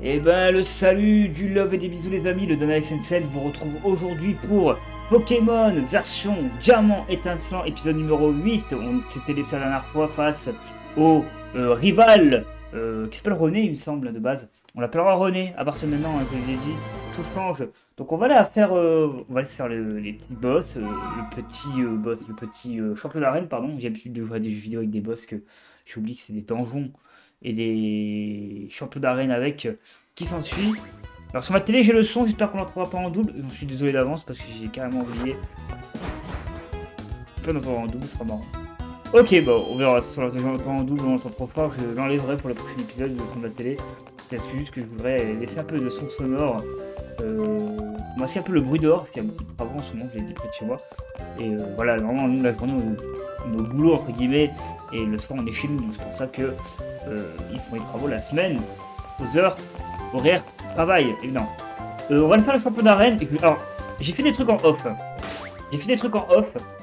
Et ben le salut du love et des bisous les amis, le Dana SN7 vous retrouve aujourd'hui pour Pokémon version Diamant étincelant épisode numéro 8. On s'était laissé la dernière fois face au rival qui s'appelle René il me semble de base. On l'appellera René à partir de maintenant, hein, comme je l'ai dit, tout change. Donc on va aller faire, les petits boss, le petit champion d'arène pardon. J'ai l'habitude de jouer à des jeux vidéo avec des boss que j'oublie que c'est des donjons et des champions d'arène avec qui s'ensuit. Alors sur ma télé j'ai le son, j'espère qu'on l'entendra pas en double. Je suis désolé d'avance parce que j'ai carrément oublié. On peut l'entendre en double, ce sera marrant. Ok, bon, on verra si on l'entend en double ou on l'entend trop fort, je l'enlèverai pour le prochain épisode de la télé. C'est juste que je voudrais laisser un peu de son sonore. Masquer un peu le bruit dehors, parce qu'il y a beaucoup de travaux en ce moment, je l'ai dit près de chez moi. Et voilà, normalement, nous, la journée, on est au boulot, entre guillemets, et le soir, on est chez nous. Donc c'est pour ça que ils font les travaux la semaine, aux heures, horaires, travail, évidemment. On va le faire le champion d'arène. Alors, j'ai fait des trucs en off.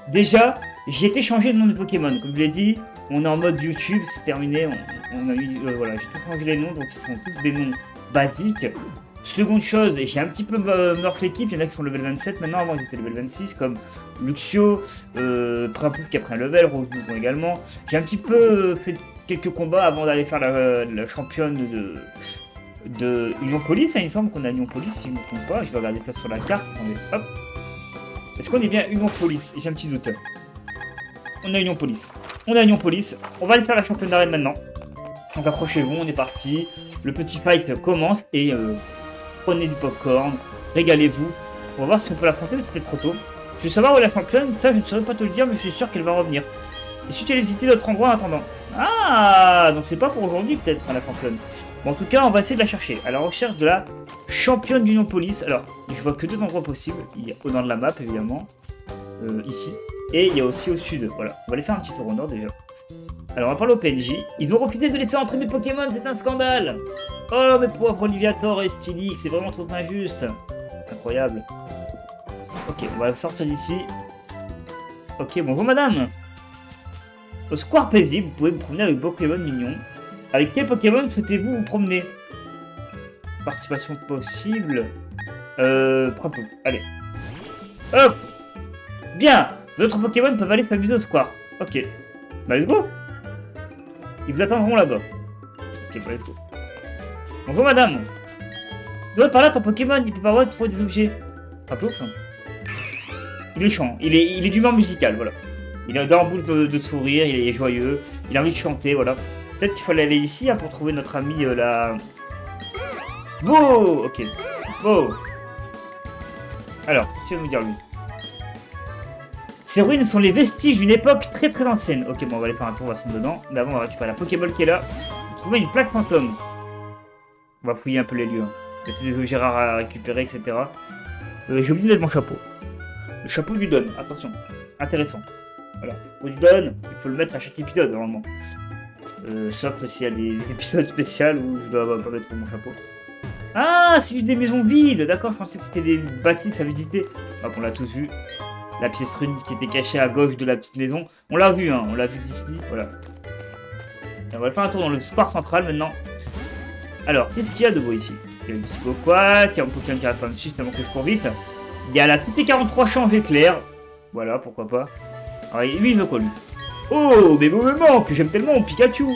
Déjà, j'ai été changer le nom de Pokémon. Comme je l'ai dit, on est en mode YouTube, c'est terminé. On a eu, voilà, j'ai tout changé les noms, donc ce sont tous des noms basiques. Seconde chose, j'ai un petit peu morph l'équipe, il y en a qui sont level 27 maintenant, avant ils étaient level 26, comme Luxio, Prapouf qui a pris un level, Rosebougon également. J'ai un petit peu fait quelques combats avant d'aller faire la championne de Union Police, hein, il me semble qu'on a Union Police, si je ne me trompe pas, je vais regarder ça sur la carte, hop. Est-ce qu'on est bien Union Police? J'ai un petit doute. On a Union Police. On va aller faire la championne d'arène maintenant. Donc approchez-vous, on est parti. Le petit fight commence et prenez du popcorn, régalez-vous. On va voir si on peut l'affronter, mais c'était trop tôt. Je veux savoir où est la championne, ça je ne saurais pas te le dire, mais je suis sûr qu'elle va revenir. Et si tu as visité d'autres endroits en attendant. Ah, donc c'est pas pour aujourd'hui peut-être la championne. Bon, en tout cas, on va essayer de la chercher. À la recherche de la championne d'Union Police. Alors, je vois que deux endroits possibles. Il y a au nord de la map, évidemment. Ici. Et il y a aussi au sud. Voilà, on va aller faire un petit tour au nord déjà. Alors on va parler au PNJ. Ils ont refusé de laisser entrer mes Pokémon, c'est un scandale. Oh mes pauvres Oliviator et Stylix, c'est vraiment trop injuste. Incroyable. Ok, on va sortir d'ici. Ok, bonjour madame. Au square paisible, vous pouvez vous promener avec Pokémon mignons. Avec quel Pokémon souhaitez-vous vous promener? Participation possible. Propos. Allez. Hop. Bien. D'autres Pokémon peuvent aller s'amuser au square. Ok. Bah let's go. Ils vous attendront là-bas. Ok, bah let's go. Bonjour madame. Tu dois parler à ton Pokémon, il peut pas avoir trouver des objets. Pas ouf, hein. Il est chiant, il est d'humeur musicale, voilà. Il a dans boule de sourire, il est joyeux, il a envie de chanter, voilà. Peut-être qu'il fallait aller ici hein, pour trouver notre ami la... Beau. Ok. Beau. Alors, qu'est-ce qu'il va nous dire lui? Ces ruines sont les vestiges d'une époque très très ancienne. Ok, bon, on va aller faire un tour, on va se rendre dedans. Mais avant, on va récupérer la Pokéball qui est là. On va trouver une plaque fantôme. On va fouiller un peu les lieux. Hein. Peut-être des objets rares à récupérer, etc. J'ai oublié de mettre mon chapeau. Le chapeau du Don, attention. Intéressant. Voilà. Du Don, il faut le mettre à chaque épisode, normalement. Sauf s'il y a des épisodes spéciaux où je dois pas mettre mon chapeau. Ah, c'est juste des maisons vides. D'accord, je pensais que c'était des bâtisses à visiter. Hop, on l'a tous vu. La pièce rune qui était cachée à gauche de la petite maison. On l'a vu, hein, on l'a vu d'ici, voilà. Et on va faire un tour dans le square central maintenant. Alors, qu'est-ce qu'il y a de beau ici? Il y a le Psychoquack, il y a un Pokémon qui arrive pas dessus, tellement que je cours vite. Il y a la TT43 change éclair. Voilà, pourquoi pas. Alors, lui, il veut quoi, lui? Oh, mais moment que j'aime tellement mon Pikachu.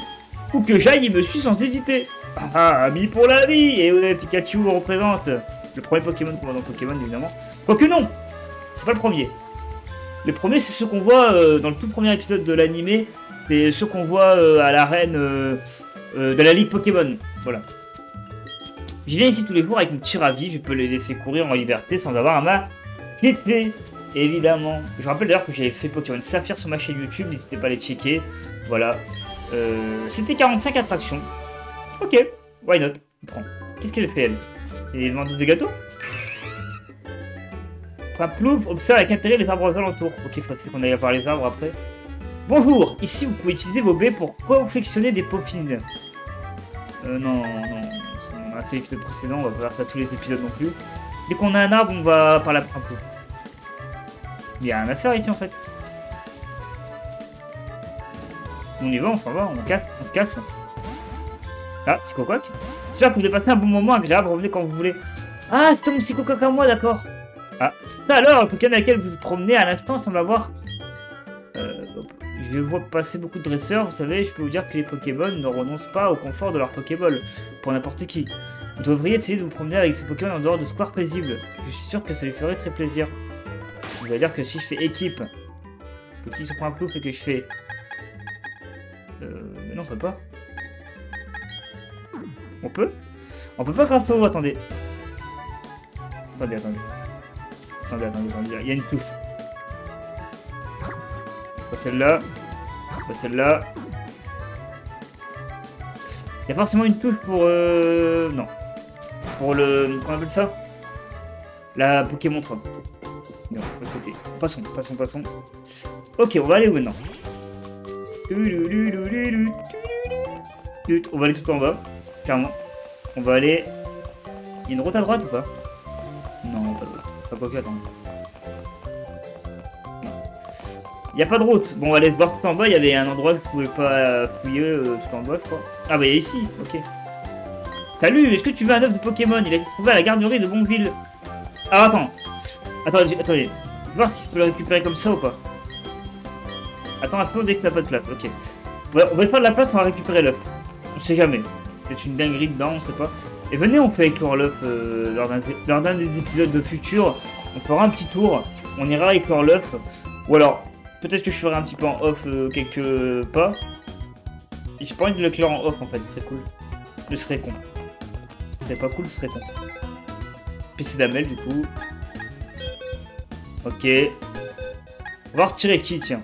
Ou que j'aille, il me suit sans hésiter. Ah, ami pour la vie. Et ouais, Pikachu représente le premier Pokémon qu'on voit dans Pokémon, évidemment. Quoique non, c'est pas le premier. Le premier, c'est ceux qu'on voit dans le tout premier épisode de l'animé. C'est ceux qu'on voit à l'arène de la Ligue Pokémon. Voilà. Je viens ici tous les jours avec mon petit ravi. Je peux les laisser courir en liberté sans avoir à m'inquiéter. Évidemment. Je rappelle d'ailleurs que j'avais fait Pokémon Saphir sur ma chaîne YouTube. N'hésitez pas à les checker. Voilà. C'était 45 attractions. Ok. Why not? On prend. Qu'est-ce qu'elle fait, elle? Elle est vendeuse de gâteaux? Plouf, observe avec intérêt les arbres aux alentours. Ok, il faut qu'on aille voir les arbres après. Bonjour, ici vous pouvez utiliser vos baies pour confectionner des popines. Non, on a fait l'épisode précédent, on va pas faire ça tous les épisodes non plus. Dès qu'on a un arbre, on va par là un peu. Il y a rien à faire ici en fait. On y va, on s'en va, on se casse. Ah, Psychoquack. J'espère que vous avez passé un bon moment agréable. Revenez quand vous voulez. Ah, c'était mon psychocoque à moi, d'accord. Ah, ça alors, le Pokémon avec lequel vous vous promenez à l'instant semble avoir... je vois passer beaucoup de dresseurs. Vous savez, je peux vous dire que les Pokémon ne renoncent pas au confort de leur Pokéball. Pour n'importe qui. Vous devriez essayer de vous promener avec ces Pokémon en dehors de square paisible. Je suis sûr que ça lui ferait très plaisir. Ça veut dire que si je fais équipe, que qui se prend un plouf et que je fais... mais non, on peut pas. On peut? On peut pas grâce au... Attendez. Attendez. Il y a une touche. Pas celle-là. Pas celle-là. Il y a forcément une touche pour... Non. Pour le... Comment on appelle ça? La Pokémon Trap. Non, de côté. Passons. Ok, on va aller où maintenant? On va aller tout en bas. Clairement. On va aller... Il y a une route à droite ou pas? Non, pas de route. Pas quoi que, attends. Non. Il n'y a pas de route. Bon, on va aller voir tout en bas. Il y avait un endroit que je pouvais pas fouiller tout en bas, je crois. Ah bah il y a ici, ok. Salut, est-ce que tu veux un œuf de Pokémon? Il a été trouvé à la garderie de Bonville. Ah, attendez. Je vais voir si je peux le récupérer comme ça ou pas. Attends un peu, dès que t'as pas de place, ok. Ouais, on va faire de la place pour récupérer l'œuf. On sait jamais. C'est une dinguerie dedans, on sait pas. Et venez, on peut éclore l'œuf lors d'un des épisodes de futur. On fera un petit tour. On ira éclore l'œuf. Ou alors, peut-être que je ferai un petit peu en off quelques pas. Et j'ai pas envie de l'éclore en off en fait, c'est cool. Ce serait con. C'est pas cool, ce serait con. Puis c'est Damel du coup. Ok. On va retirer qui, tiens.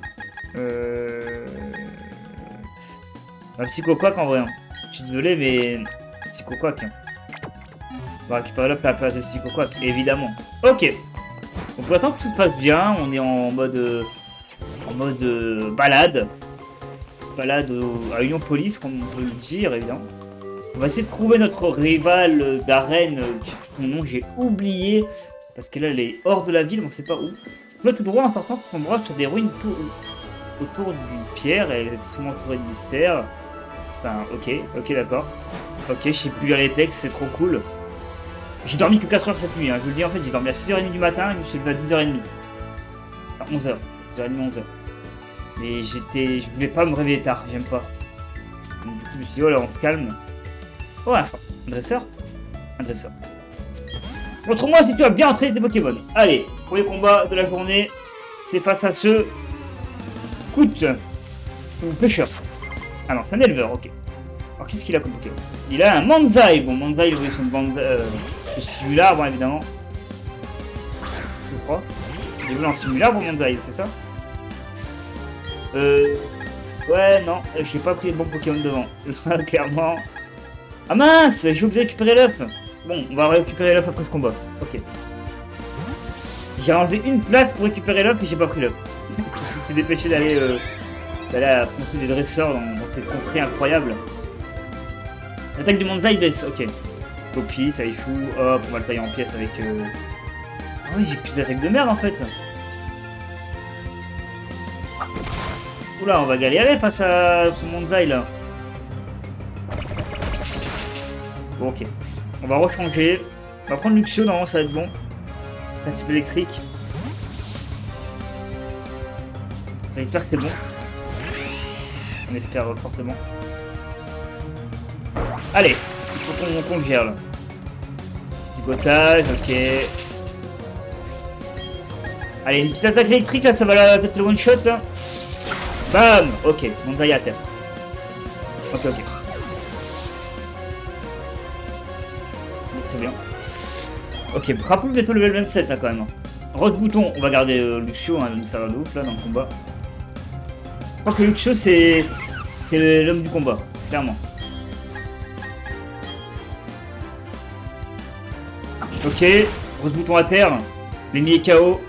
Un psychoquack en vrai. Hein. Je suis désolé, mais... Psychoquack. Hein. On va récupérer l'œuf à la place de psychoquack, évidemment. Ok. Donc pour l'instant, tout se passe bien. On est en mode... balade. Balade à Union Police, comme on peut le dire, évidemment. On va essayer de trouver notre rival d'arène. Son nom, j'ai oublié. Parce que là, elle est hors de la ville, mais on sait pas où. Là, tout droit, en sortant, on tombe sur des ruines autour d'une pierre. Elle est souvent entourée de mystères. Enfin, ok, d'accord. Ok, je sais plus lire les textes, c'est trop cool. J'ai dormi que 4 heures cette nuit, hein. Je vous le dis, en fait, j'ai dormi à 6h30 du matin et je me suis levé à 10h30. Enfin, 11h. 10h30, 11h. Mais je voulais pas me réveiller tard, j'aime pas. Donc, du coup, je me suis dit, oh là, on se calme. Oh, un dresseur. Un dresseur. Montre-moi si tu as bien entraîné tes Pokémon. Allez, premier combat de la journée, c'est face à ce... Coute. Ou pêcheur. Ah non, c'est un éleveur, ok. Alors, qu'est-ce qu'il a comme Pokémon? Il a un Manzai. Bon, Manzai, l'évolution de Simula, bon, évidemment. Je crois. Il évolue en Simula pour Manzai, c'est ça? Ouais, non, j'ai pas pris le bon Pokémon devant. Clairement. Ah mince, j'ai oublié de récupérer l'œuf. Bon, on va récupérer l'œuf après ce combat. Ok. J'ai enlevé une place pour récupérer l'œuf et j'ai pas pris l'œuf. Je me suis dépêché d'aller affronter des dresseurs dans cette contrée incroyable. L'attaque du Manzai baisse, ok. Copie, ça y fout. Hop, on va le tailler en pièces avec... Ah oui, j'ai plus d'attaque de merde en fait. Oula, on va galérer face à ce Manzai là. Bon, ok. On va rechanger. On va prendre Luxio, normalement ça va être bon. Principe électrique. J'espère que c'est bon. On espère fortement. Allez, il faut qu'on gère là. Picotage, ok. Allez, une petite attaque électrique là, ça va peut-être le one shot là. Bam. Ok, Manzai à terre. Ok. Très bien. Ok, rappelons bientôt level 27 là quand même. Rose bouton, on va garder Luxio, hein, ça va de ouf là dans le combat. Je crois que Luxio c'est l'homme du combat, clairement. Ok, Rose bouton à terre, l'ennemi est KO.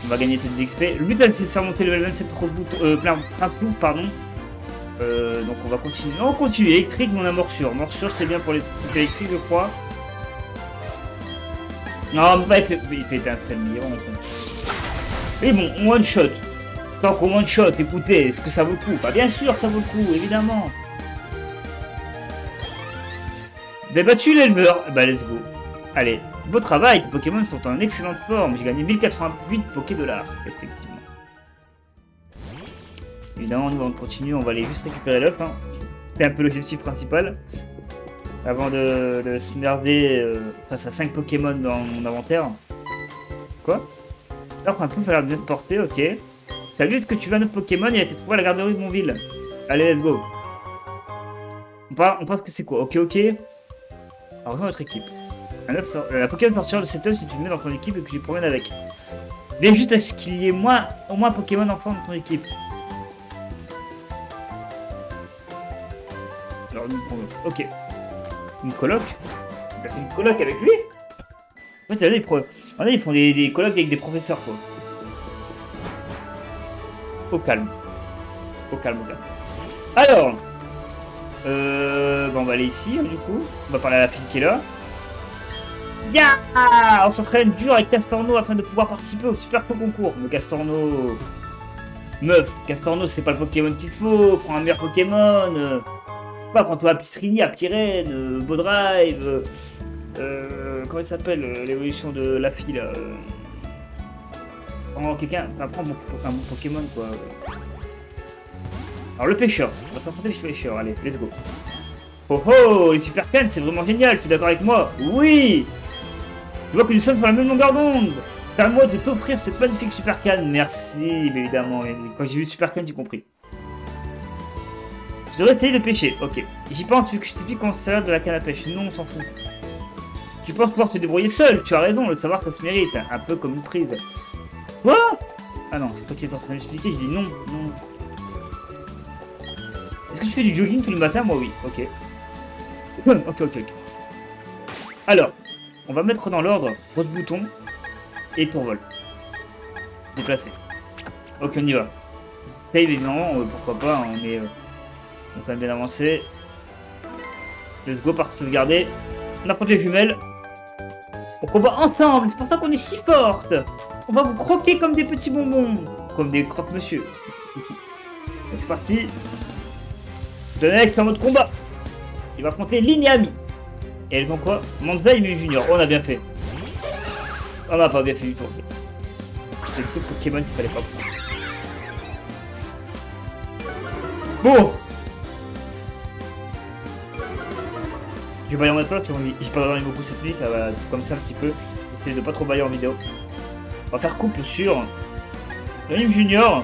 On va gagner peut-être d'XP. Le but c'est de faire monter level 27 Rose bouton, plein plouf, pardon. Donc on va continuer. On continue. Électrique, mais on a morsure. Morsure, c'est bien pour les trucs électriques, je crois. Non, mais pas il fait étincelle, mais bon. Mais bon, on one shot. Tant qu'on one shot, écoutez, est-ce que ça vaut le coup? Bah bien sûr, ça vaut le coup, évidemment. Vous avez battu l'éleveur. Bah, let's go. Allez, beau travail. Tes Pokémon sont en excellente forme. J'ai gagné 1088 Poké-dollars. Effectivement. Évidemment, nous, on continue. On va aller juste récupérer l'œuf. Hein. C'est un peu l'objectif principal. Avant de se merder face à 5 Pokémon dans mon inventaire. Quoi? Alors, un peu, il va bien se porter. Ok. Salut, est-ce que tu veux un autre Pokémon? Il a été trouvé à la garderie de mon ville. Allez, let's go. On pense que c'est quoi? Ok, ok. Alors, rejoins notre équipe. La Pokémon sortira de cette œuf si tu le mets dans ton équipe et que tu te promènes avec. Viens juste à ce qu'il y ait au moins un Pokémon enfant dans ton équipe. Alors, ok. Une coloc? Il a fait une coloc avec lui? En fait, ils font des colocs avec des professeurs, quoi. Au calme. Au calme, au calme. Alors, bon, on va aller ici, hein, du coup. On va parler à la fille qui est là. Yeah, on s'entraîne dur avec Castorno afin de pouvoir participer au super faux concours. Mais Castorno... Meuf, Castorno, c'est pas le Pokémon qu'il faut. Prends un meilleur Pokémon. Je sais pas, prends-toi Apistrini, Apirène, Bowdrive. Comment il s'appelle l'évolution de la fille, là Prends quelqu'un... Enfin, prends un bon Pokémon, quoi. Alors, le pêcheur. On va s'affronter les pêcheurs. Allez, let's go. Oh oh, les super cannes, c'est vraiment génial. Tu es d'accord avec moi? Oui. Je vois que nous sommes sur la même longueur d'onde. Permets-moi de t'offrir cette magnifique super canne. Merci, mais évidemment. Quand j'ai vu super canne, j'ai compris. Je devrais essayer de pêcher. Ok. J'y pense vu que je t'explique comment ça sert de la canne à pêche. Non, on s'en fout. Tu penses pouvoir te débrouiller seul. Tu as raison, le savoir ça se mérite. Un peu comme une prise. Quoi? Ah non, c'est toi qui es en train d'expliquer. Je dis non, non. Est-ce que tu fais du jogging tous les matins? Moi, oui. Ok. Ok. Alors, on va mettre dans l'ordre rose bouton et ton vol. Déplacer. Ok, on y va. Save, évidemment, pourquoi pas, on est quand même bien avancé. Let's go, partir sauvegarder. On apporte les jumelles. On combat ensemble, c'est pour ça qu'on est si forte. On va vous croquer comme des petits bonbons. Comme des croque-monsieur. C'est parti. Donex en mode combat. Il va affronter Lignami. Et elles ont quoi? Manzai et Mew Junior. Oh, on a bien fait. On n'a pas bien fait du tout. C'est le truc Pokémon qu'il fallait pas prendre. Bon. Je vais bailler en mode place, j'ai pas dormi beaucoup cette nuit, ça va comme ça un petit peu. J'essaie de pas trop bailler en vidéo. On va faire couple sur Mew Junior.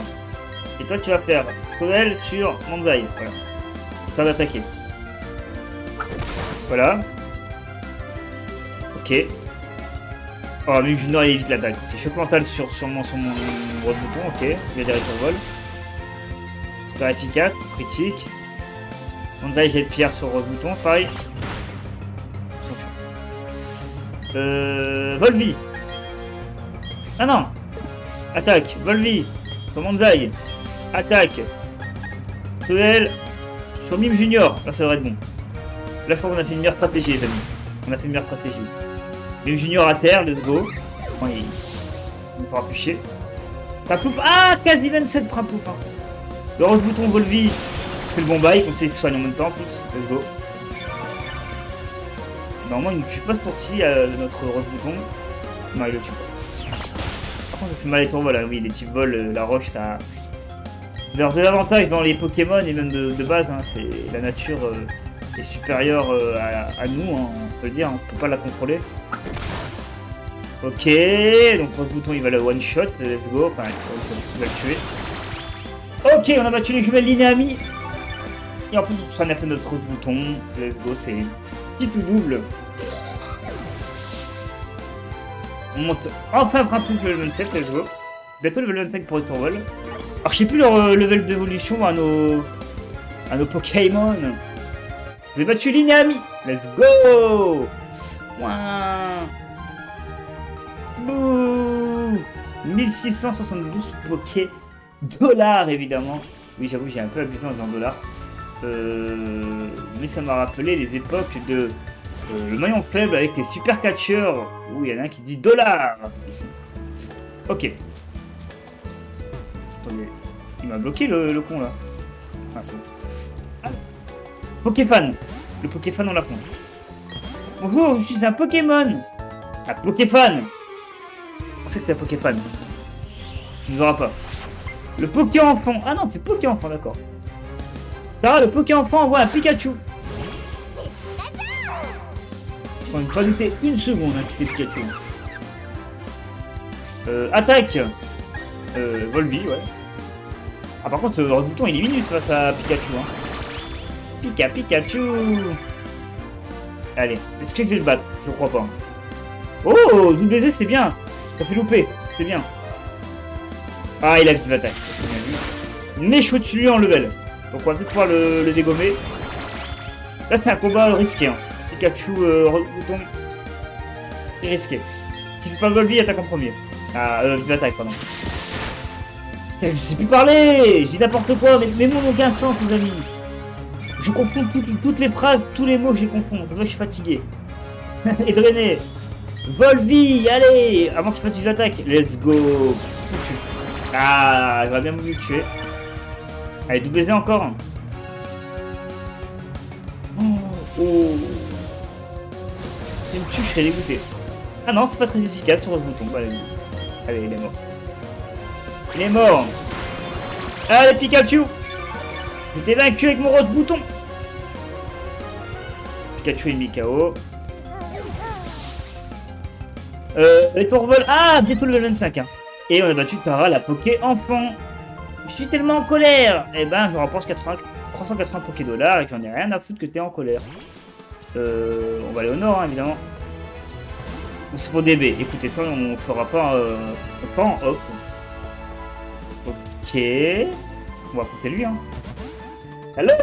Et toi tu vas faire Cruel sur Manzai. Voilà. Ça va attaquer. Voilà. Ok. Oh, Mew Junior il évite l'attaque. J'ai choc mental sur mon gros bouton. Ok. Il a des vol. Super efficace. Critique. Manzai j'ai de pierre sur rose bouton. Pareil. Volvi. Ah non. Attaque. Volvi. Sur Manzai. Attaque. Cruel. Sur Mew Junior. Là ça devrait être bon. Là je crois qu'on a fait une meilleure stratégie les amis. On a fait une meilleure stratégie. Mew Junior à terre, let's go. Bon, il nous fera plus chier. Prapouf. Ah, quasi 27 Prapouf. Hein. Le rose bouton Volvi fait le bon bail, comme ça il se soigne en même temps en plus. Let's go. Normalement il ne tue pas sorti notre rose bouton. Non, il le tue pas. Par contre ça fait mal les tourvols, voilà, oui, les types vols, la roche ça. Alors de l'avantage dans les Pokémon et même de base, hein, c'est la nature est supérieure à nous, hein, on peut le dire, on peut pas la contrôler. Ok, donc rose bouton il va le one shot, let's go, enfin il va le tuer. Ok, on a battu les jumelles Lignami. Et en plus on soigne un peu notre rose bouton, let's go, c'est petit ou double. On monte enfin un peu le level 27, let's go. Bientôt le level 25 pour être en vol. Alors je sais plus leur level d'évolution à nos Pokémon. Vous avez battu Lignami. Let's go. Ouin. Bouh. 1672 Poké dollars évidemment. Oui j'avoue j'ai un peu abusé en disant dollars. Mais ça m'a rappelé les époques de le maillon faible avec les super catcheurs. Où il y en a un qui dit dollars. Ok. Attendez. Il m'a bloqué le con là. Ah c'est bon. Ah. Pokéfan. Le Pokéfan on l'affronte. Bonjour, je suis un Pokémon. Un Pokéfan. On sait que t'es un Pokéfan. Tu ne verras pas. Le Poké-Enfant. Ah non, c'est Poké-Enfant, d'accord. Sarah, le Poké-Enfant envoie un Pikachu. On ne pas douter une seconde, hein, que c'était Pikachu. Attaque. Volby, ouais. Ah, par contre, le bouton il est minus face à Pikachu. Hein. Pikachu. Allez, est-ce que je vais le battre? Je crois pas. Oh, WZ, c'est bien. Ça fait louper, c'est bien. Ah, il a active l'attaque. Mais je suis au-dessus de lui en level. Donc on va peut-être pouvoir le dégommer. Là, c'est un combat risqué. Hein. Pikachu, bouton. C'est risqué. Si tu fais pas Volby, attaque en premier. Ah, l'attaque, pardon. Je sais plus parler. Je dis n'importe quoi, mais mes mots n'ont aucun sens, les amis. Je confonds toutes les phrases, tous les mots, je les confonds. C'est vrai que je suis fatigué. Et drainé. Volby, allez. Avant que je fasse l'attaque. Let's go. Ah, j'aurais bien voulu le tuer. Allez, double baiser encore. Oh. Si me tue, je serais dégoûté. Ah non, c'est pas très efficace sur ce bouton. Bah, allez, il est mort. Il est mort. Allez, Pikachu. J'étais vaincu avec mon rose bouton. Pikachu est mis KO. Les pourvols. Ah, bientôt le level 25. Hein. Et on a battu Tara, la Poké-Enfant. Je suis tellement en colère. Eh ben, je rapporte 380 Poké-Dollars et j'en ai rien à foutre que t'es en colère. On va aller au nord, hein, évidemment. C'est pour DB. Écoutez, ça, on fera pas, pas en hop. Ok. On va écouter lui, hein. Allô?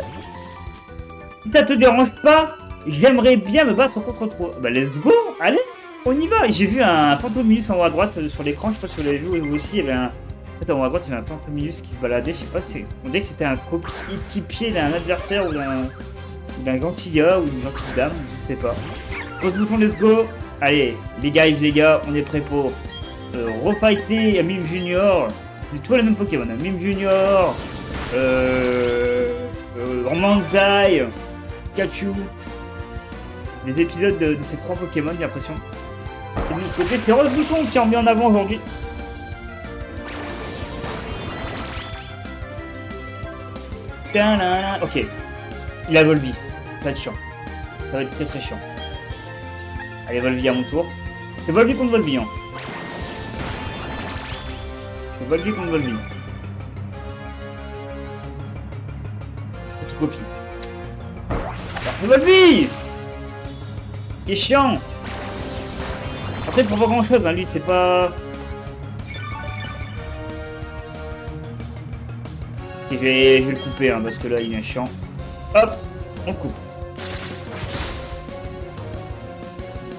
Si ça te dérange pas, j'aimerais bien me battre contre toi. Bah, let's go. Allez, on y va. J'ai vu un Fantomilus en haut à droite sur l'écran. Je sais pas si vous l'avez vu, vous aussi. Il y avait un... En fait, en haut à droite, il y avait un Fantomilus qui se baladait. Je sais pas, on dirait que c'était un coéquipier d'un adversaire ou d'un gentil gars ou d'une gentille dame. Je sais pas. Pose bouton, let's go. Allez, les gars, on est prêts pour refighter Mime Junior. C'est tous les mêmes Pokémon. Hein. Mime Junior, Manzai, Pikachu. Des épisodes de ces trois Pokémon, j'ai l'impression. Et de l'autre côté, c'est Rose Bouton qui en met en avant aujourd'hui. Ok. Il a Volby. Ça va être chiant. Ça va être très chiant. Allez, Volby à mon tour. C'est Volby contre Volby. Hein. C'est Volby contre Volby. Photocopie. Alors, c'est Volby. Il est chiant. Après, il faut pas grand chose. Hein. Lui, c'est pas... Et je vais le couper hein, parce que là, il est chiant. Hop, on coupe.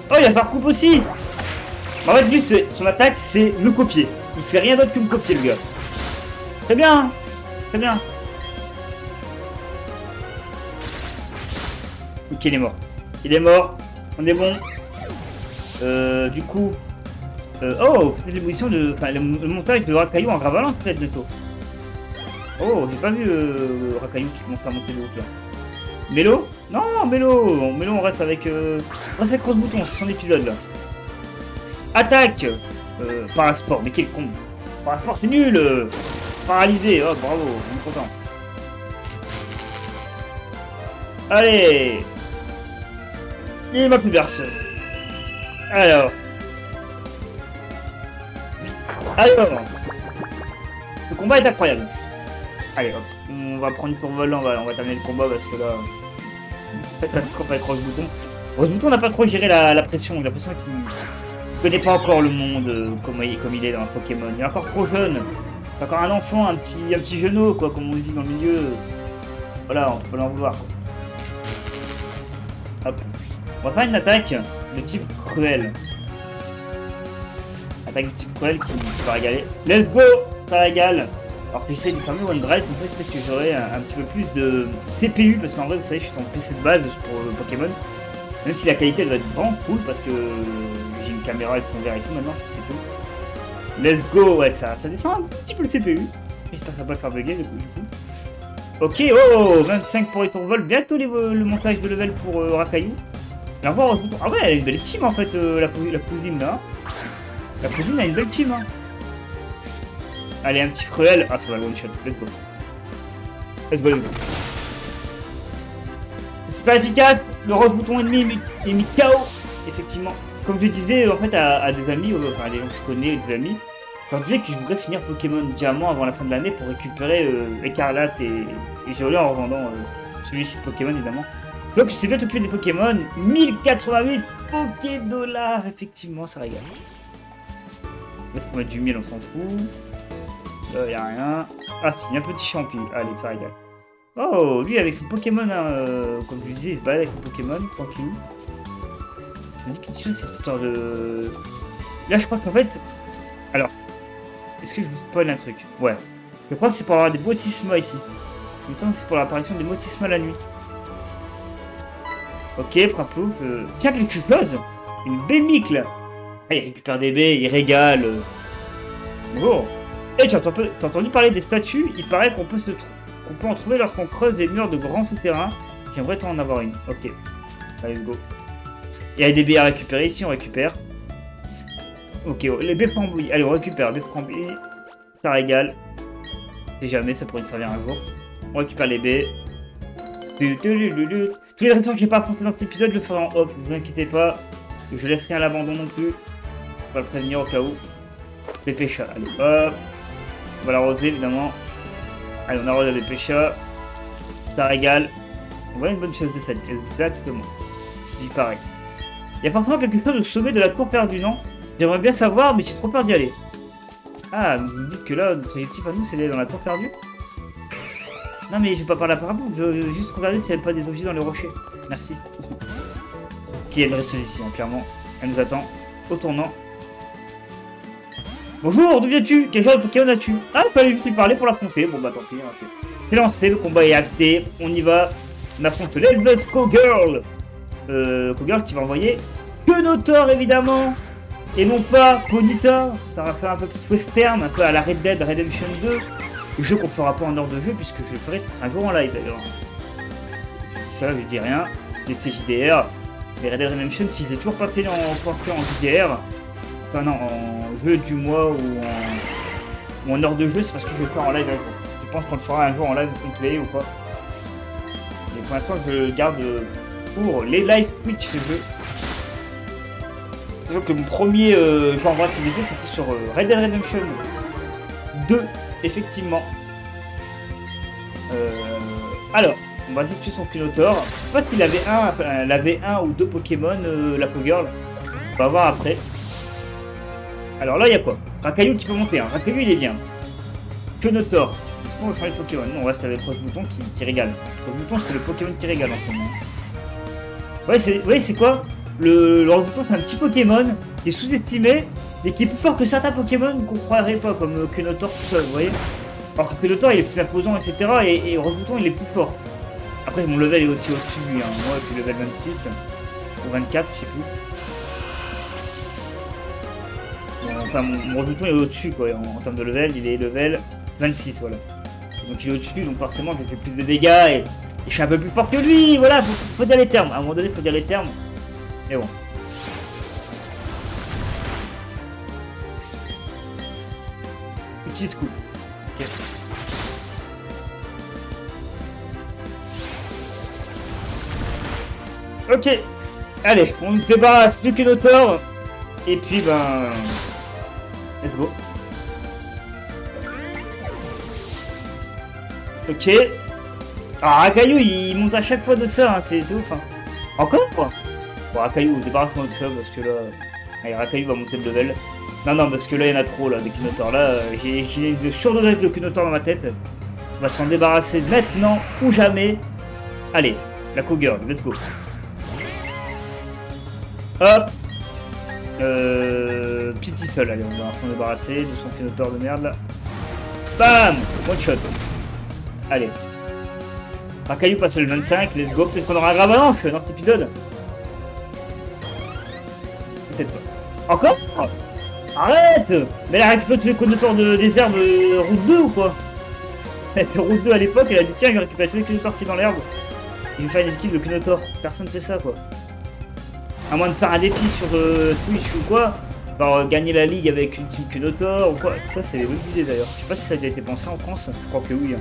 Oh, il va faire coupe aussi. En fait, lui, son attaque, c'est me copier. Il fait rien d'autre que me copier, le gars. Très bien. Très bien. Ok, il est mort. Il est mort. On est bon. Du coup... oh, peut-être l'évolution de... Enfin, le montage de Rakaillou en Gravalance, peut-être, bientôt. Oh, j'ai pas vu Rakaillou qui commence à monter de haut, là. Mélo? Non, Mélo, on reste avec... On reste avec Rose Bouton, c'est son épisode, là. Attaque Parasport, mais quel con. Parasport, c'est nul. Paralysé, oh, bravo, je suis content. Allez. Il m'a plus berce. Alors. Le combat est incroyable. Allez, hop. On va prendre une pourvol, on va terminer le combat parce que là... catastrophe avec Rose Bouton. Rose Bouton n'a pas trop géré la pression. J'ai l'impression qu'il ne connaît pas encore le monde comme il est dans un Pokémon. Il est encore trop jeune. C'est encore un enfant, un petit genou, quoi, comme on dit dans le milieu. Voilà, on peut l'en vouloir. Quoi. Hop. On va faire une attaque de type cruel. Attaque de type cruel qui va régaler. Let's go! Ça régale. Alors que j'essaie de fermer One Drive, comme ça peut-être que j'aurai un petit peu plus de CPU, parce qu'en vrai vous savez je suis en PC de base pour Pokémon. Même si la qualité elle va être vraiment cool parce que j'ai une caméra avec fond vert et tout maintenant, ça c'est cool. Let's go, ouais ça descend un petit peu le CPU. J'espère que ça va pas faire bugger du coup. Ok, oh 25 pour les tourvols, bientôt le montage de level pour Rakaillou. Et encore, ah ouais, elle a une belle team en fait, la cousine là. La cousine a une belle team. Hein. Allez, un petit cruel. Ah, ça va le one shot. Let's go. Let's go, let's go. Super efficace. Le rose bouton ennemi est mis KO. Effectivement. Comme je disais en fait à des amis, enfin à des gens que je connais, des amis, je leur disais que je voudrais finir Pokémon Diamant avant la fin de l'année pour récupérer Écarlate et Violet en revendant celui-ci de Pokémon évidemment. Donc je sais bien t'occuper des Pokémon. 1088 Poké-dollars. Effectivement, ça régale. Là, c'est pour mettre du miel, on s'en fout. Là, y'a rien. Ah si, un petit champi. Allez, ça régale. Oh, lui avec son Pokémon, hein, comme je disais, il se balade avec son Pokémon, tranquille. Je me dis quelque chose cette histoire de... Là, je crois qu'en fait... Alors, est-ce que je vous spoil un truc? Ouais. Je crois que c'est pour avoir des Motisma ici. Il me semble que c'est pour l'apparition des Motisma la nuit. Ok, Praplouf. Tiens, quelque chose. Une bémicle. Ah, il récupère des baies, il régale. Bonjour. Et tu as entendu parler des statues? Il paraît qu'on peut en trouver lorsqu'on creuse des murs de grands souterrains. J'aimerais en avoir une. Ok. Allez, let's go. Il y a des baies à récupérer ici, on récupère. Ok, les baies frambouilles. Allez, on récupère des frambouilles. Ça régale. Si jamais, ça pourrait nous servir un jour. On récupère les baies. Tous les réactions que j'ai pas affrontés dans cet épisode, je le ferai en off, ne vous inquiétez pas. Je laisse rien à l'abandon non plus. On va le prévenir au cas où. Les péchas, allez hop. On va l'arroser évidemment. Allez, on arrose les péchas. Ça régale. On voit une bonne chose de fait, exactement. Je dis pareil. Il y a forcément quelque chose au sommet de la tour perdue, non? J'aimerais bien savoir, mais j'ai trop peur d'y aller. Ah, vous me dites que là, notre objectif à nous, c'est d'aller dans la tour perdue? Non mais je vais pas parler à parabole, je vais juste regarder s'il n'y a pas des objets dans les rochers. Merci. Qui est une resteuse ici, hein, clairement. Elle nous attend au tournant. Bonjour, d'où viens-tu? Quel genre de Pokémon as-tu? Ah, il fallait juste lui parler pour l'affronter. Bon bah tant pis, hein, c'est lancé, le combat est acté. On y va. On affronte l'Elveus Cowgirl. Cowgirl qui va envoyer Kenotor évidemment. Et non pas Ponyta. Ça va faire un peu plus western, un peu à la Red Dead Redemption 2. Jeu qu'on fera pas en heure de jeu puisque je le ferai un jour en live d'ailleurs. Ça je dis rien, c'est des CJDR. Les Red Dead Redemption, si je l'ai toujours pas fait en JDR, enfin non, en jeu du mois ou en heure de jeu, c'est parce que je vais le faire en live un jour. Je pense qu'on le fera un jour en live complet ou pas. Mais pour l'instant je le garde pour les live Twitch jeux. C'est sûr que mon premier genre en vrai vidéo c'était sur Red Dead Redemption 2. Effectivement. Alors, on va tuer son Kenotor. Je sais pas s'il avait un ou deux Pokémon, la Pogirl. On va voir après. Alors là, il y a quoi? Rakaillou qui peut monter. Hein. Rakaillou, il est bien. Kenotor. Est-ce qu'on va changer de Pokémon? Non, ouais, c'est avec Rose Bouton qui régale. Rose Bouton, c'est le Pokémon qui régale en ce moment. Ouais, c'est quoi? Le Rose Bouton, c'est un petit Pokémon qui est sous-estimé et qui est plus fort que certains Pokémon qu'on croirait pas, comme Kenotor tout seul, vous voyez. Alors que Kenotor il est plus imposant, etc. Et Rose Bouton il est plus fort. Après mon level est aussi au-dessus de lui, hein. Moi je suis level 26 ou 24, je sais plus. Enfin mon Rose Bouton est au-dessus quoi, en termes de level, il est level 26, voilà. Donc il est au-dessus, donc forcément je fais plus de dégâts et je suis un peu plus fort que lui, voilà, faut dire les termes. À un moment donné, faut dire les termes. Mais bon. Petit scoop. Okay. Ok. Allez, on se débarrasse plus que Kenotor. Et puis ben... Let's go. Ok. Ah, Rakaillou, il monte à chaque fois de ça, hein. C'est ouf. Hein. Encore quoi. Bon, Rakaillou, débarrasse-moi de ça parce que là... Allez, Rakaillou va monter de level. Non, parce que là, il y en a trop, là, des Kenotor. Là, j'ai une surdosage de Kenotor dans ma tête. On va s'en débarrasser maintenant ou jamais. Allez, la Cowgirl, let's go. Hop. Pity seul, allez, on va s'en débarrasser de son Kenotor de merde, là. Bam! One shot. Allez. Rakaillou passe le 25, let's go. Peut-être qu'on aura un Gravelanche dans cet épisode. Peut-être pas. Encore? Arrête! Mais elle a récupéré tous les Kenotor des herbes route 2 ou quoi? Elle fait route 2 à l'époque, elle a dit tiens, je vais récupérer tous les Kenotor qui sont dans l'herbe. Il vais faire une équipe de Kenotor. Personne fait ça quoi. À moins de faire un défi sur Twitch ou quoi. Genre gagner la ligue avec une team Kunotor ou quoi. Ça, c'est des bonnes idées d'ailleurs. Je sais pas si ça a déjà été pensé en France. Je crois que oui.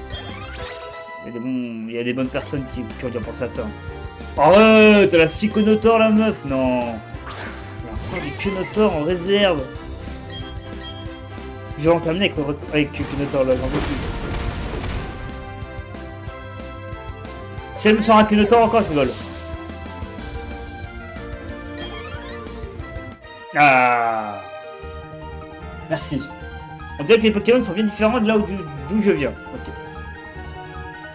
Il y a des bonnes personnes qui ont déjà pensé à ça. Arrête, t'as la 6 Kunotor la meuf. Non. Il y a encore des Kunotor en réserve. Je vais en terminer avec Kunotor là, j'en veux plus. Si elle me sort un Kunotor encore, je rigole. Ah. Merci. On dirait que les Pokémon sont bien différents de là d'où je viens.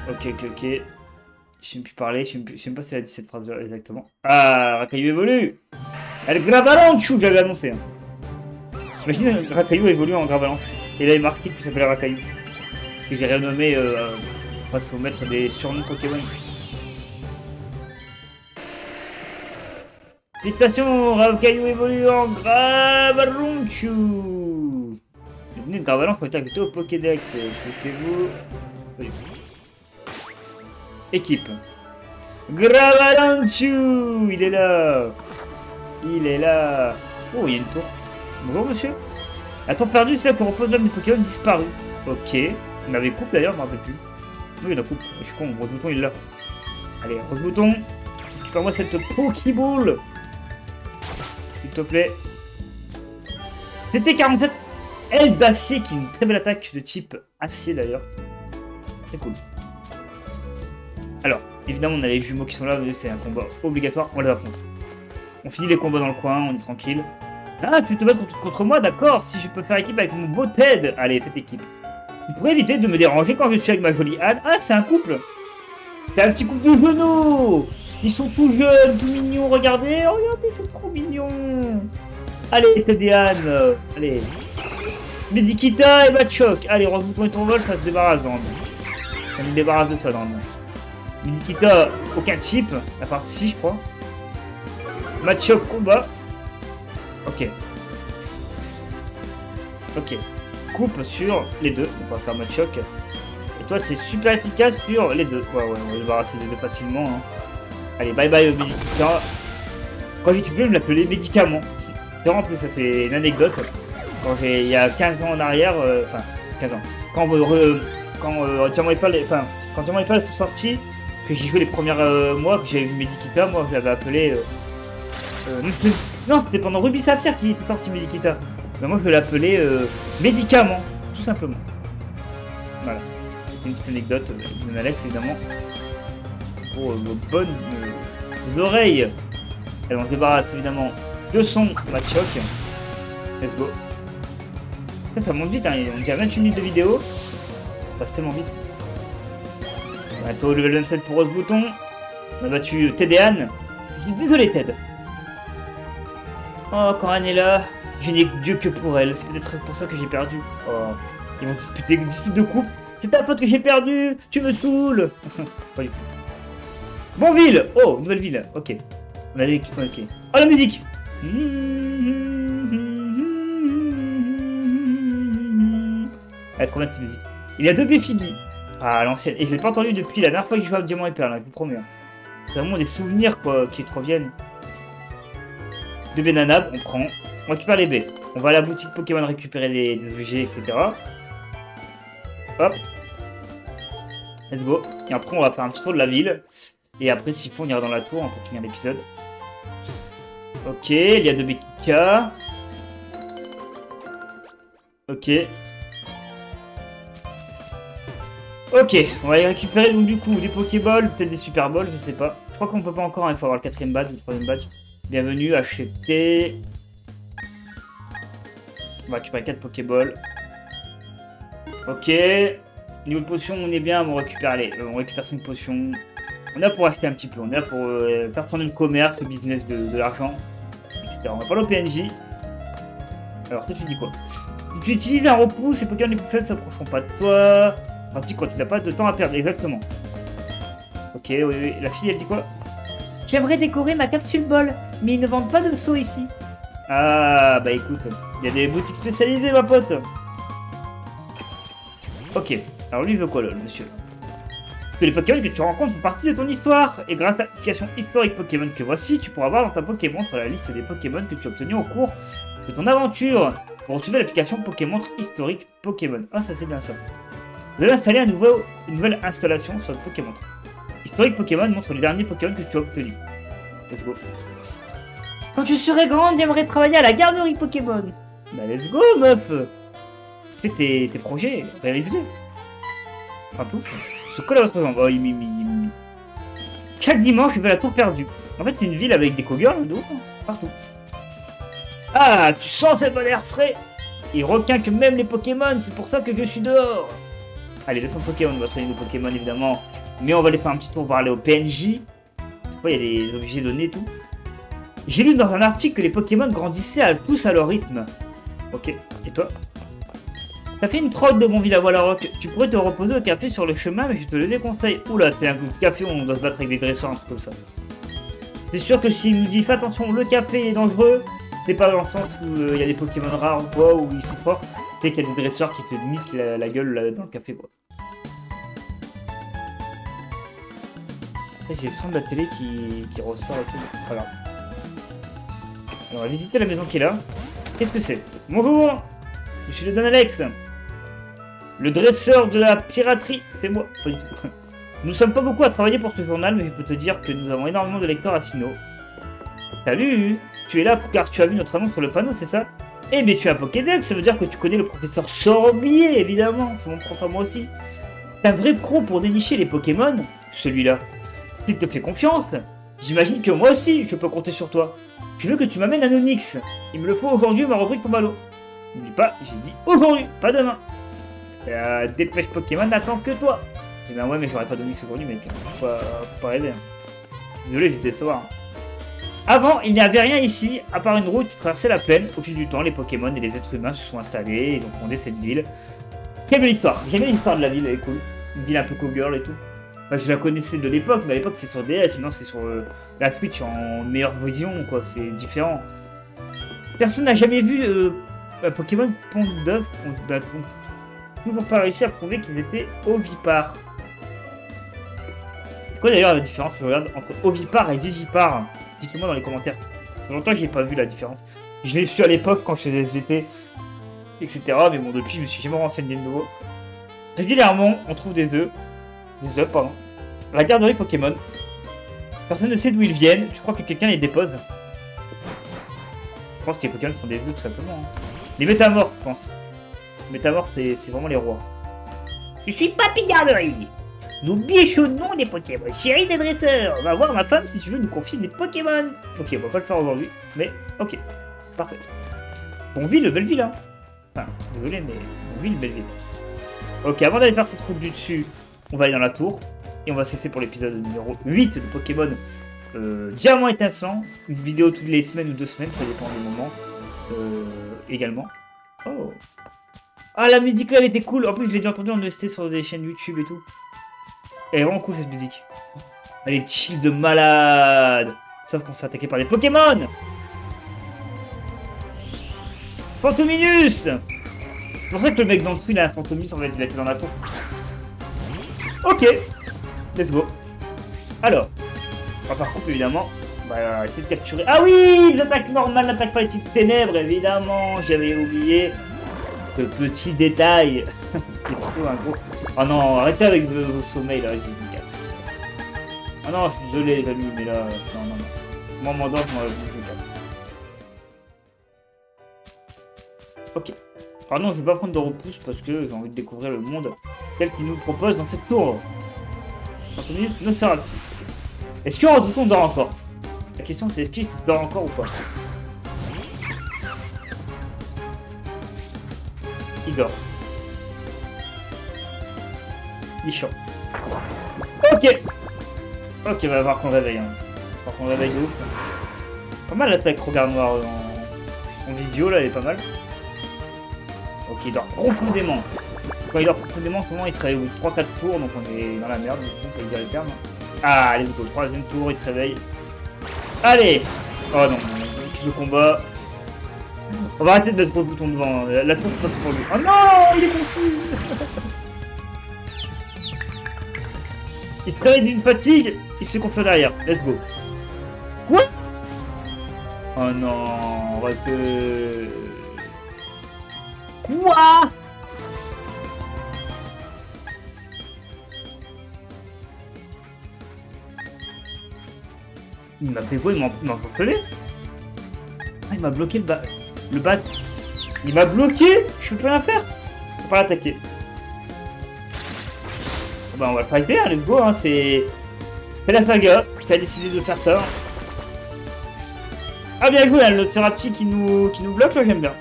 Ok. Ok. Je sais même plus parler, je sais même pas si elle a dit cette phrase exactement. Ah, Rakayu évolue. Elle Gravalanche, j'avais annoncé. Imagine Rakayu évolue en Gravalanche. Et là il marque qui s'appelle Rakayu. Que j'ai renommé grâce au maître des surnoms Pokémon. Félicitations, Rakayu évolue en Gravalanche. Venez de Gravalanche pour être ajouté au Pokédex. Souhaitez-vous... Équipe. Gravalanche. Il est là. Il est là. Oh, il y a une tour. Bonjour, monsieur. La tour perdue, c'est là qu'on repose l'homme des Pokémon disparu. Ok. On avait coupe d'ailleurs, je m'en rappelle plus. Oui, il a coupe. Je suis con, Rose Bouton, il est là. Allez, Rose Bouton. Récupère-moi cette Pokéball. S'il te plaît. C'était 47. Elle d'acier, qui est une très belle attaque de type acier d'ailleurs. C'est cool. Alors, évidemment, on a les jumeaux qui sont là, c'est un combat obligatoire, on les affronte. On finit les combats dans le coin, on est tranquille. Ah, tu veux te battre contre moi, d'accord, si je peux faire équipe avec mon beau Ted. Allez, faites équipe. Vous pourrez éviter de me déranger quand je suis avec ma jolie Anne. Ah, c'est un couple. C'est un petit couple de genoux. Ils sont tout jeunes, tout mignons, regardez, c'est trop mignon. Allez, Ted et Anne, allez. Medikita et Machoke. Allez, Rose Bouton et ton vol, ça se débarrasse dans le monde. Ça me débarrasse de ça dans le monde. Medikita, aucun chip, à part si je crois. Machoke combat. Ok. Ok. Coupe sur les deux. On va faire Machoke. Et toi, c'est super efficace sur les deux. Ouais, on va débarrasser les deux facilement. Hein. Allez, bye bye Medikita. Quand j'étais plus, je l'appelais médicament. C'est vraiment plus ça, c'est une anecdote. Quand il y a 15 ans en arrière, enfin 15 ans. Quand Diamant et Pearl, quand Diamant et Pearl sont sortis, que j'ai joué les premiers mois, que j'avais vu Medikita, moi je l'avais appelé. Non, c'était pendant Ruby Saphir qui était sorti Medikita. Mais moi je l'appelais médicament, tout simplement. Voilà. C'était une petite anecdote de Alex évidemment. Pour vos bonnes oreilles. Alors on se débarrasse évidemment de son Machoke. Let's go. Ça monte vite, hein. On dirait 28 minutes de vidéo. Ça passe tellement vite. Bientôt level 27 pour Rose Bouton. On a battu Ted et Anne. Je suis désolé Ted. Oh, quand Anne est là, je n'ai Dieu que pour elle. C'est peut-être pour ça que j'ai perdu. Oh, ils vont disputer une dispute de couple. C'est ta faute que j'ai perdu. Tu me saoules. Pas du tout. Bon ville. Oh, nouvelle ville. Ok. On a des... Ok. Oh, la musique. Elle est trop bien cette musique. Il y a deux Béfibi. Ah, l'ancienne. Et je l'ai pas entendu depuis la dernière fois que je jouais à Diamant et Perle, hein, je vous promets. C'est vraiment des souvenirs quoi, qui reviennent. Deux Benanab, on prend. On récupère les baies. On va à la boutique Pokémon récupérer des objets, etc. Hop. Let's go. Et après, on va faire un petit tour de la ville. Et après, s'il faut, on ira dans la tour hein, pour finir l'épisode. Ok, il y a deux Bekika. Ok. Ok, on va y récupérer donc du coup des Pokéballs, peut-être des Super Balls, je sais pas. Je crois qu'on peut pas encore, il faut avoir le 4ème badge ou le 3ème badge. Bienvenue, acheter. On va récupérer 4 Pokéballs. Ok. Niveau de potion, on est bien, on récupère, allez, on récupère 5 potions. On a pour acheter un petit peu, on est là pour faire tourner le commerce, le business de l'argent, etc. On va parler au PNJ. Alors toi tu dis quoi? Tu utilises un repousse, les Pokémon les plus faibles s'approcheront pas de toi. Pratique quand tu n'as pas de temps à perdre, exactement. Ok, oui, la fille elle dit quoi? J'aimerais décorer ma capsule bol, mais ils ne vendent pas de seau ici. Ah, bah écoute, il y a des boutiques spécialisées ma pote. Ok, alors lui il veut quoi là, le monsieur? que les Pokémon que tu rencontres font partie de ton histoire. Et grâce à l'application historique Pokémon que voici, tu pourras voir dans ta Pokémon la liste des Pokémon que tu as obtenus au cours de ton aventure. Pour retrouver l'application Pokémon historique Pokémon. Ah, ça c'est bien ça. Vous allez installer une nouvelle installation sur le Pokémon. Historique Pokémon montre les derniers Pokémon que tu as obtenus. Let's go. Quand tu serais grande, j'aimerais travailler à la garderie Pokémon. Bah let's go meuf. Fais tes projets, réalise-les. Un peu ouf. Ce col à votre jambe. Oh, chaque dimanche, je vais à la tour perdue. En fait, c'est une ville avec des cowgirls de ouf, hein, partout. Ah, tu sens ce bon air frais. Il requin que même les Pokémon, c'est pour ça que je suis dehors. Allez, 200 Pokémon, on va soigner nos Pokémon évidemment. Mais on va aller faire un petit tour pour aller au PNJ. Il y a des objets donnés et tout. J'ai lu dans un article que les Pokémon grandissaient tous à leur rythme. Ok, et toi? T'as fait une trotte de bon village à la rock. Tu pourrais te reposer au café sur le chemin, mais je te le déconseille. Oula, c'est un coup de café où on doit se battre avec des dresseurs, un truc comme ça. C'est sûr que s'il nous dit fais attention, le café est dangereux, c'est pas dans le sens où il y a des Pokémon rares ou quoi, où ils sont forts, c'est qu'il y a des dresseurs qui te niquent la gueule là, dans le café quoi. Après j'ai le son de la télé qui ressort et tout, voilà. Alors on va visiter la maison qui est là. Qu'est-ce que c'est? Bonjour, je suis le Don Alex. Le dresseur de la piraterie, c'est moi. Pas du tout. Nous sommes pas beaucoup à travailler pour ce journal, mais je peux te dire que nous avons énormément de lecteurs à Sinnoh. Salut, tu es là car tu as vu notre annonce sur le panneau, c'est ça? Eh mais tu as un Pokédex, ça veut dire que tu connais le professeur Sorbier, évidemment. C'est mon prof à moi aussi. T'es un vrai pro pour dénicher les Pokémon, celui-là. S'il te fait confiance, j'imagine que moi aussi, je peux compter sur toi. Tu veux que tu m'amènes à Nonix? Il me le faut aujourd'hui, ma rubrique pour Malo. N'oublie pas, j'ai dit aujourd'hui, pas demain. La dépêche Pokémon n'attend que toi. Eh ben ouais, mais j'aurais pas de Nonix aujourd'hui, mec. Faut pas rêver. Désolé, j'étais soir. Avant, il n'y avait rien ici, à part une route qui traversait la plaine. Au fil du temps, les Pokémon et les êtres humains se sont installés, ils ont fondé cette ville. Quelle belle histoire. J'aime bien l'histoire de la ville, elle est cool. Une ville un peu cowgirl et tout. Enfin, je la connaissais de l'époque, mais à l'époque c'est sur DS, maintenant c'est sur la Switch en meilleure vision, quoi, c'est différent. Personne n'a jamais vu un Pokémon Pont d'œuf, toujours pas réussi à prouver qu'ils étaient ovipares. C'est quoi d'ailleurs la différence, je regarde, entre ovipare et vivipare? Dites-le moi dans les commentaires. Ça fait longtemps que j'ai pas vu la différence. Je l'ai su à l'époque quand je faisais SVT, etc. Mais bon, depuis je me suis jamais renseigné de nouveau. Régulièrement, on trouve des œufs. Des œufs, pardon. La garderie Pokémon. Personne ne sait d'où ils viennent. Je crois que quelqu'un les dépose. Je pense que les Pokémon font des œufs tout simplement. Hein. Les métamorphes, je pense. Les métamorphes, c'est vraiment les rois. Je suis Papy Garderie. Nous bichonnons les Pokémon. Chérie des dresseurs. On va voir ma femme si tu veux nous confier des Pokémon. Ok, on va pas le faire aujourd'hui. Mais ok. Parfait. Bonville, belle ville, hein. Enfin, désolé, mais Bonville, belle ville. Ok, avant d'aller faire cette route du dessus, on va aller dans la tour. Et on va cesser pour l'épisode numéro 8 de Pokémon Diamant étincelant. Une vidéo toutes les semaines ou 2 semaines, ça dépend du moment. Également. Oh. Ah, la musique là, elle était cool. En plus, je l'ai déjà entendu en EST sur des chaînes YouTube et tout. Elle est vraiment cool cette musique. Elle est chill de malade. Sauf qu'on se fait attaquer par des Pokémon. Fantominus. C'est pour ça que le mec dans le truc, il a un Fantominus, en fait, il a été dans la tour. Ok. Let's go. Alors. Par contre, évidemment, on va essayer de capturer... Ah oui, l'attaque normale n'attaque pas les types ténèbres, évidemment. J'avais oublié ce petit détail. C'est plutôt un gros... Oh non, arrêtez avec vos sommeils, là, j'ai une casse. Ah non, je suis désolé les amis, mais là... Non, non, non. Moi, m'endors, je me casse. Ok. Pardon, je vais pas prendre de repousse parce que j'ai envie de découvrir le monde tel qu'il nous propose dans cette tour. Notre Serapis. Est-ce qu'on dort encore? La question c'est est-ce qu'il dort encore ou pas? Il dort. Il est chaud. Ok. Ok, va voir qu'on réveille. Hein. Va voir qu'on réveille de ouf. Pas mal l'attaque regard noir en vidéo là, elle est pas mal. Ok, il dort profondément. Quand il dort profondément, souvent il se réveille au bout de 3-4 tours, donc on est dans la merde, on peut dire le terme. Ah, allez, au troisième tour, il se réveille. Allez. Oh non, le combat. On va arrêter de mettre le bouton devant, la tour sera tout pour lui. Oh non, il est confus. Il se réveille d'une fatigue, il se confie derrière. Let's go. Quoi? Oh non, on va que... Quoi? Il m'a fait quoi? Il m'a enculé? Ah, il m'a bloqué le bat. Il m'a bloqué. Je peux plus rien faire. Je peux pas l'attaquer. Bah on va le fighter, hein, let's go, hein, c'est la saga qui a décidé de faire ça. Ah bien joué, hein, le Serapti qui nous bloque, là j'aime bien.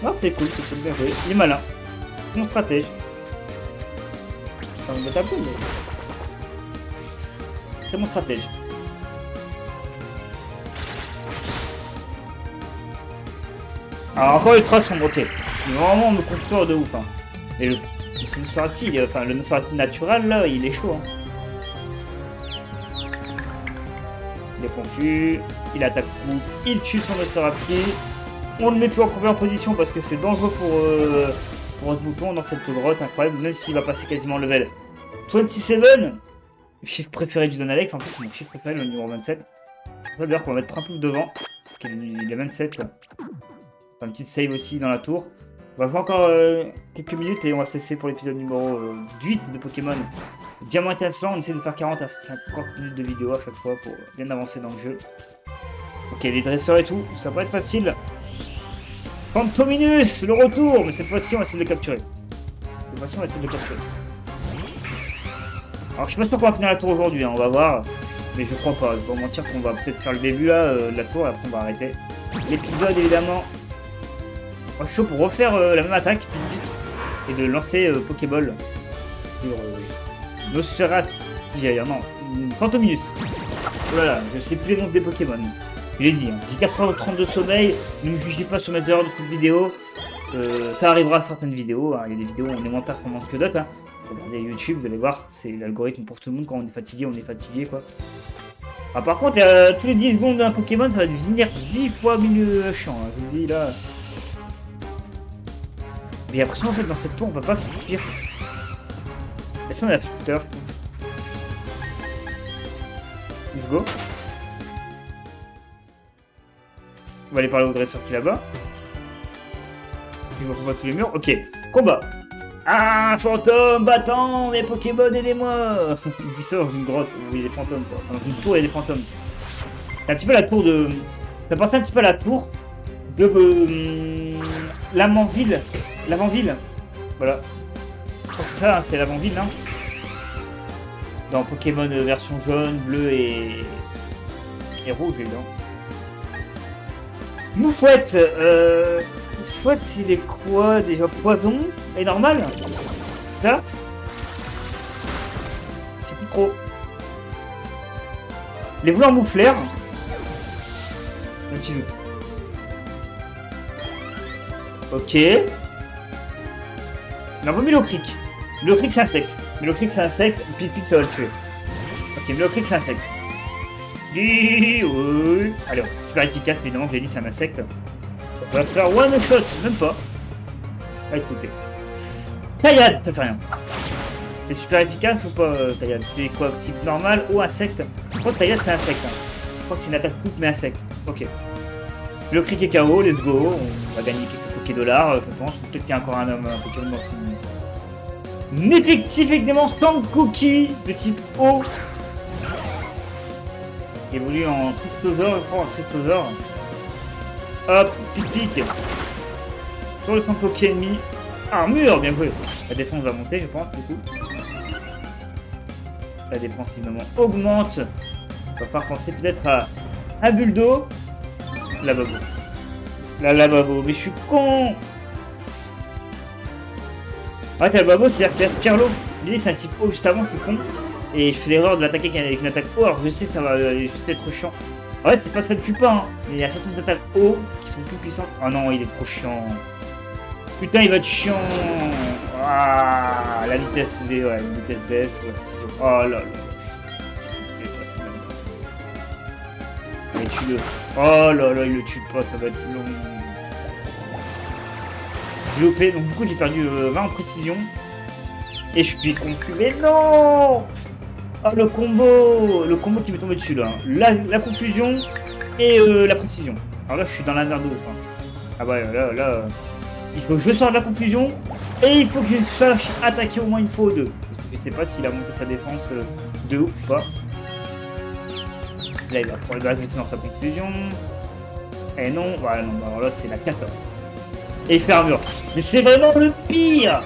Ah c'est cool, bien joué. Il est malin. Mon stratège. Ça me met un peu, mais... C'est mon stratège. Alors encore les tracks sont bloqués. Mais vraiment on me construire de ouf. Hein. Et le Nosferatu, enfin le Nosferatu naturel là, il est chaud. Hein. Il est confus, il attaque coup, il tue son Nosferatu. On le met plus en première position parce que c'est dangereux pour ce bouton dans cette grotte incroyable, même s'il va passer quasiment level 27. Le chiffre préféré du Don Alex, en fait c'est mon chiffre préféré, le numéro 27. C'est pour ça d'ailleurs qu'on va mettre un peu devant, parce qu'il est 27. Un petit save aussi dans la tour. On va faire encore quelques minutes et on va se laisser pour l'épisode numéro 8 de Pokémon Diamant étincelant. On essaie de faire 40 à 50 minutes de vidéo à chaque fois pour bien avancer dans le jeu. Ok, les dresseurs et tout, ça va pas être facile. Phantominus, le retour, mais cette fois-ci on va essayer de le capturer. Cette fois-ci on va essayer de le capturer. Alors je suis pas sûr qu'on va finir la tour aujourd'hui, hein, on va voir. Mais je crois pas, je vais pas mentir qu'on va peut-être faire le début là de la tour et après on va arrêter. L'épisode évidemment. Je suis chaud pour refaire la même attaque et de lancer Pokéball sur Nosferatu. Non, Phantominus. Oh là là, je sais plus les noms des Pokémon. Je l'ai dit, hein. J'ai 4h30 de sommeil, ne me jugez pas sur mes erreurs de cette vidéo. Ça arrivera à certaines vidéos, hein. Il y a des vidéos où on est moins performant que d'autres. Hein. Regardez YouTube, vous allez voir, c'est l'algorithme pour tout le monde. Quand on est fatigué quoi. Ah, par contre, tous les 10 secondes d'un Pokémon, ça va devenir 10 fois milieu champ. Hein. Je vous le dis là. Mais j'ai l'impression en fait dans cette tour on peut pas fuir. Est-ce qu'on a Flutter? Let's go. On va aller parler au dresseur qui est là-bas. Il va combattre tous les murs. Ok, combat. Ah, fantôme, battant, mes Pokémon, aidez-moi. Il dit ça dans une grotte où il y a des fantômes. Quoi. Dans une tour, il y a des fantômes. C'est un petit peu la tour de... Ça pensait un petit peu à la tour de... L'Avant-Ville. L'Avant-Ville. Voilà. Je crois que c'est ça, hein, c'est l'Avant-Ville, hein. Dans Pokémon version jaune, bleu et rouge, évidemment. Moufouette. Moufouette, il est quoi déjà? Poison? Et normal? Ça? Je sais plus trop. Les voleurs mouflèrent. Un petit doute. Ok. On a pas Milocric. Milocric c'est insecte. Milocric c'est insecte, Pipic ça va le tuer. Ok, Milocric c'est insecte. Oui. Alors, super efficace, évidemment, je l'ai dit, c'est un insecte. On va faire one shot, même pas. Ah, écoutez. Taillade, ça fait rien. C'est super efficace ou pas, Taillade? C'est quoi, type normal ou insecte? Je crois que Taillade c'est insecte. Hein. Je crois que c'est une attaque coupe mais insecte. Ok. Le cric est KO, let's go. On va gagner quelques Poké-dollars, je pense. Peut-être qu'il y a encore un Pokémon dans son... Effectif avec des monstres cookies de type O. Évolue en Tristosaure, je crois, en Tristosaure. Hop, pic-pic. Sur le centre Poké ennemi. Armure, bien joué. La défense va monter, je pense, du coup. La défense, évidemment, augmente. On va falloir penser peut-être à un Buldo. Lavabo. La lavabo, mais je suis con. Ah, t'as lavabo, c'est-à-dire que tu aspires l'eau. Lui, c'est un type O juste avant, je suis con. Et je fais l'erreur de l'attaquer avec une attaque O, alors je sais que ça va juste être chiant. En fait, c'est pas très le tue pas, hein. Mais il y a certaines attaques O qui sont plus puissantes. Oh non, il est trop chiant. Putain, il va être chiant. Ah, la vitesse V, ouais, la vitesse baisse. Ouais, oh là là. Il tue le... Oh là là, il le tue pas, ça va être long. J'ai loupé, donc du coup j'ai perdu 20 en précision. Et je suis confus, mais non. Ah, le combo qui m'est tombé dessus, là. Hein. La confusion et la précision. Alors là, je suis dans la merde de ouf. Hein. Ah bah là, il faut que je sorte de la confusion et il faut que je sache attaquer au moins une fois ou deux. Parce que je ne sais pas s'il a monté sa défense de ouf ou pas. Là, il va prendre le dans sa confusion. Et non, voilà, non, bah, alors là, c'est la 14. Et fermure. Mais c'est vraiment le pire.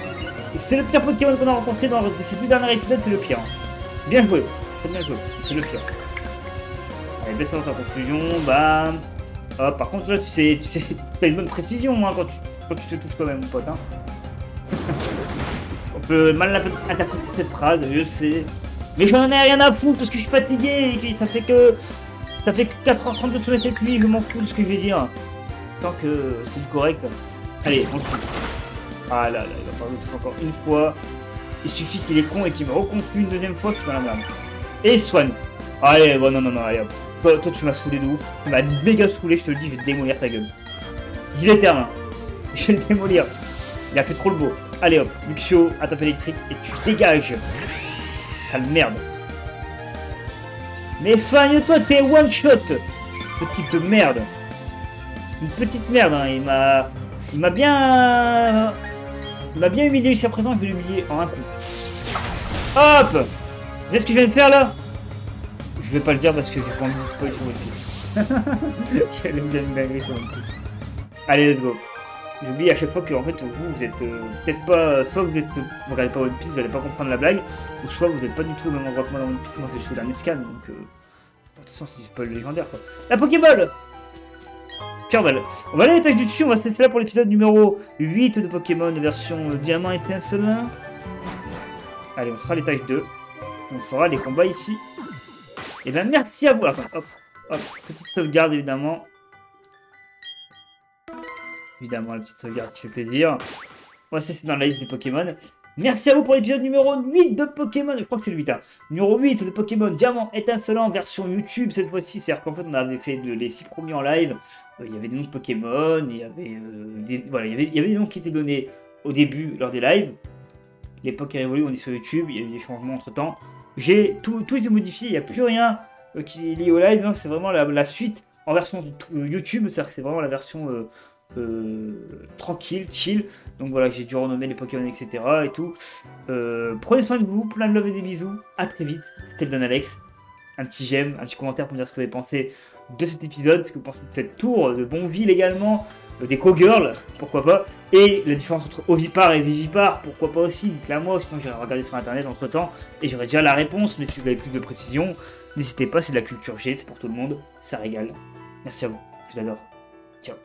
C'est le pire Pokémon qu'on a rencontré dans ces 2 derniers épisodes, c'est le pire. Bien joué, très bien joué, c'est le pire. Allez, bête sur ta confusion, bam. Ah, par contre, là, tu sais, t'as une bonne précision hein, quand tu te touches quand même, mon pote. Hein. On peut mal interpréter cette phrase, je sais. Mais j'en ai rien à foutre parce que je suis fatigué et que ça fait que 4h32 sur la tête, lui, je m'en fous de ce que je vais dire. Tant que c'est du correct. Allez, on suit. Ah là, il va falloir le toucher encore une fois. Il suffit qu'il est con et qu'il me reconfue une deuxième fois, je suis dans la merde. Et soigne. Allez, bon, non, allez hop. Toi, tu m'as saoulé de ouf. Tu m'as méga saoulé, je te le dis, je vais te démolir ta gueule. Il est terme. Je vais le démolir. Il a fait trop le beau. Allez hop, Luxio, à top électrique et tu dégages. Sale merde. Mais soigne-toi, t'es one shot. Petite de merde. Une petite merde, hein. Il m'a bien humilié jusqu'à présent, je vais l'humilier en un coup. Hop! Vous savez ce que je viens de faire là? Je vais pas le dire parce que j'ai pas envie de spoil sur One Piece. J'allais me donner une dinguerie sur One Piece. Allez, let's go. J'oublie à chaque fois que en fait vous êtes peut-être pas. Soit vous regardez pas One Piece, vous allez pas comprendre la blague, ou soit vous êtes pas du tout au même endroit que moi dans One Piece, moi je suis la Nescan, donc attention c'est du spoil légendaire quoi. La Pokéball! Cardal. On va aller à l'étage du dessus, on va se tester là pour l'épisode numéro 8 de Pokémon version Diamant étincelant. Allez, on sera à l'étage 2. On fera les combats ici. Et bien merci à vous. Attends, hop, petite sauvegarde évidemment. Évidemment, la petite sauvegarde qui fait plaisir. On va se tester dans la liste des Pokémon. Merci à vous pour l'épisode numéro 8 de Pokémon. Je crois que c'est le 8. Hein. Numéro 8 de Pokémon Diamant étincelant version YouTube cette fois-ci. C'est-à-dire qu'en fait, on avait fait les 6 premiers en live. Il y avait des noms de Pokémon, il y avait des noms qui étaient donnés au début lors des lives. L'époque a révolu, on est sur YouTube, il y a eu des changements entre temps. J'ai tout été modifié, il n'y a plus rien qui est lié au live, c'est vraiment la suite en version YouTube, c'est-à-dire que c'est vraiment la version tranquille, chill. Donc voilà, j'ai dû renommer les Pokémon, etc. et tout. Prenez soin de vous, plein de love et des bisous, à très vite. C'était le Don Alex. Un petit j'aime, un petit commentaire pour me dire ce que vous avez pensé de cet épisode, ce que vous pensez de cette tour, de Bonville également, des Cowgirls, pourquoi pas, et la différence entre Ovipar et Vivipar, pourquoi pas aussi, dites-la moi, sinon j'irai regarder sur internet entre temps, et j'aurai déjà la réponse, mais si vous avez plus de précision, n'hésitez pas, c'est de la culture G, c'est pour tout le monde, ça régale. Merci à vous, je vous adore, ciao.